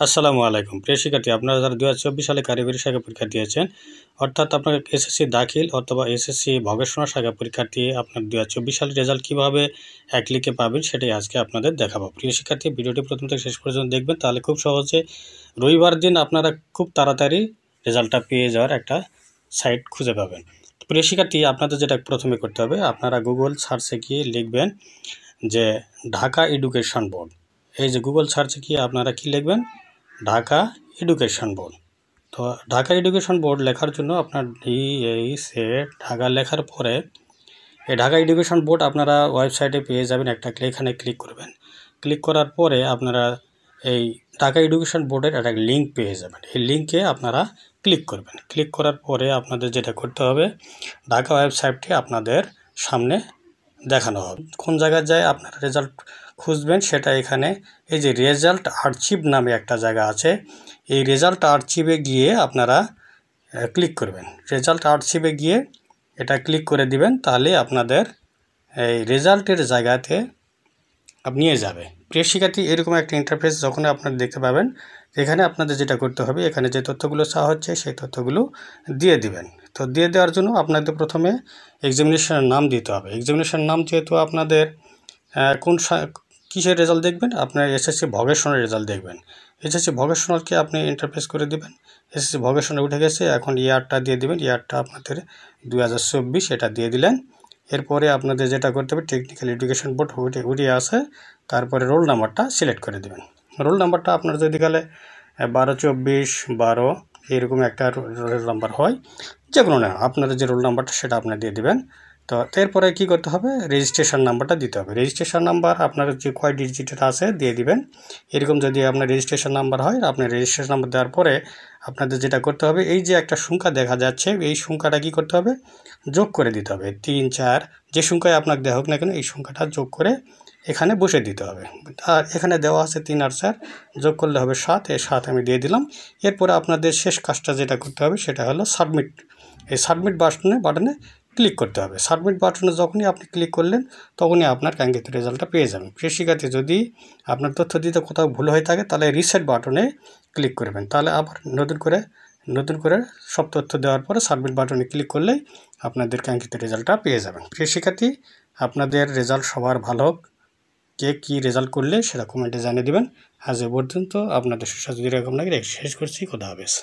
আসসালামু আলাইকুম প্রিয় শিক্ষার্থী, আপনারা যারা 2024 সালে কারিগরি শাখা পরীক্ষা দিয়েছেন, অর্থাৎ আপনার এসএসসি দাখিল অথবা এসএসসি ভকেশনাল শাখা পরীক্ষার্থী আপনার 2024 সালের রেজাল্ট কীভাবে এক ক্লিকে পাবেন সেটাই আজকে আপনাদের দেখাবো। প্রিয় শিক্ষার্থী, ভিডিওটি প্রথম থেকে শেষ পর্যন্ত দেখবেন, তাহলে খুব সহজে রবিবার দিন আপনারা খুব তাড়াতাড়ি রেজাল্টটা পেয়ে যাওয়ার একটা সাইট খুঁজে পাবেন। প্রিয় শিক্ষার্থী, আপনাদের যেটা প্রথমে করতে হবে, আপনারা গুগল সার্চে গিয়ে লিখবেন যে ঢাকা এডুকেশন বোর্ড। এই যে গুগল সার্চে গিয়ে আপনারা কি লিখবেন, ঢাকা এডুকেশন বোর্ড। তো ঢাকা এডুকেশন বোর্ড লেখার জন্য আপনার ঢাকা লেখার পরে এই ঢাকা এডুকেশন বোর্ড আপনারা ওয়েবসাইটে পেয়ে যাবেন। এখানে ক্লিক করবেন। ক্লিক করার পরে আপনারা এই ঢাকা এডুকেশন বোর্ডের একটা লিঙ্ক পেয়ে যাবেন। এই লিঙ্কে আপনারা ক্লিক করবেন। ক্লিক করার পরে আপনাদের যেটা করতে হবে, ঢাকা ওয়েবসাইটটি আপনাদের সামনে দেখানো হবে। কোন জায়গায় যায় আপনারা রেজাল্ট খুঁজবেন সেটা এখানে এই যে রেজাল্ট আর্চিভ নামে একটা জায়গা আছে, এই রেজাল্ট আর্চিভে গিয়ে আপনারা ক্লিক করবেন। রেজাল্ট আর্চিভে গিয়ে এটা ক্লিক করে দিবেন, তাহলে আপনাদের এই রেজাল্টের জায়গাতে নিয়ে যাবে। প্রিয় শিক্ষার্থী, এরকম একটা ইন্টারফেস যখন আপনারা দেখতে পাবেন, এখানে আপনাদের যেটা করতে হবে, এখানে যে তথ্যগুলো চাওয়া হচ্ছে সেই তথ্যগুলো দিয়ে দিবেন। তো দিয়ে দেওয়ার জন্য আপনাদের প্রথমে এক্সামিনেশনের নাম দিতে হবে। এক্সামিনেশনের নাম যেহেতু আপনাদের কিসের রেজাল্ট দেখবেন, আপনার এসএসসি ভকেশনাল রেজাল্ট দেখবেন। এসএসসি ভকেশনালকে আপনি ইন্টারফেস করে দিবেন। এসএসসি ভকেশনাল উঠে গেছে, এখন ইয়ারটা দিয়ে দিবেন। ইয়ারটা আপনাদের 2024 এটা দিয়ে দিলেন। এরপরে আপনাদের যেটা করতে হবে, টেকনিক্যাল এডুকেশন বোর্ড উঠে আসে, তারপরে রোল নাম্বারটা সিলেক্ট করে দেবেন। রোল নাম্বারটা আপনার যদি গেলে 1224 এরকম একটা রোল নাম্বার হয়, যে কোনো না, আপনাদের যে রোল নাম্বারটা সেটা আপনার দিয়ে দেবেন। তো এরপরে কী করতে হবে, রেজিস্ট্রেশন নাম্বারটা দিতে হবে। রেজিস্ট্রেশন নাম্বার আপনার যে কয় ডিজিটের আছে দিয়ে দিবেন। এরকম যদি আপনার রেজিস্ট্রেশন নাম্বার হয়, আপনার রেজিস্ট্রেশন নাম্বার দেওয়ার পরে আপনাদের যেটা করতে হবে, এই যে একটা সংখ্যা দেখা যাচ্ছে, এই সংখ্যাটা কী করতে হবে, যোগ করে দিতে হবে। 3, 4 যে সংখ্যায় আপনাকে দেওয়া হোক না কেন, এই সংখ্যাটা যোগ করে এখানে বসে দিতে হবে। আর এখানে দেওয়া আছে 3 আর 4, যোগ করলে হবে 7। এই 7 আমি দিয়ে দিলাম। এরপরে আপনাদের শেষ কাজটা যেটা করতে হবে সেটা হলো সাবমিট। এই সাবমিট বাটনে ক্লিক করতে হবে। সাবমিট বাটনে যখনই আপনি ক্লিক করলেন, তখনই আপনার কাঙ্ক্ষিত রেজাল্টটা পেয়ে যাবেন। প্রিয় শিক্ষার্থী, যদি আপনার তথ্য দিতে কোথাও ভুল হয়ে থাকে, তাহলে রিসেট বাটনে ক্লিক করবেন। তাহলে আবার নতুন করে সব তথ্য দেওয়ার পরে সাবমিট বাটনে ক্লিক করলেই আপনাদের কাঙ্ক্ষিত রেজাল্টটা পেয়ে যাবেন। প্রিয় শিক্ষার্থী, আপনাদের রেজাল্ট সবার ভালো হোক। কে কী রেজাল্ট করলে সেটা কমেন্টে জানিয়ে দেবেন। আজ এ পর্যন্ত, আপনাদের সুস্বাস্থ্য যদি এরকম লাগে শেষ করছি। খোদা হাফেজ।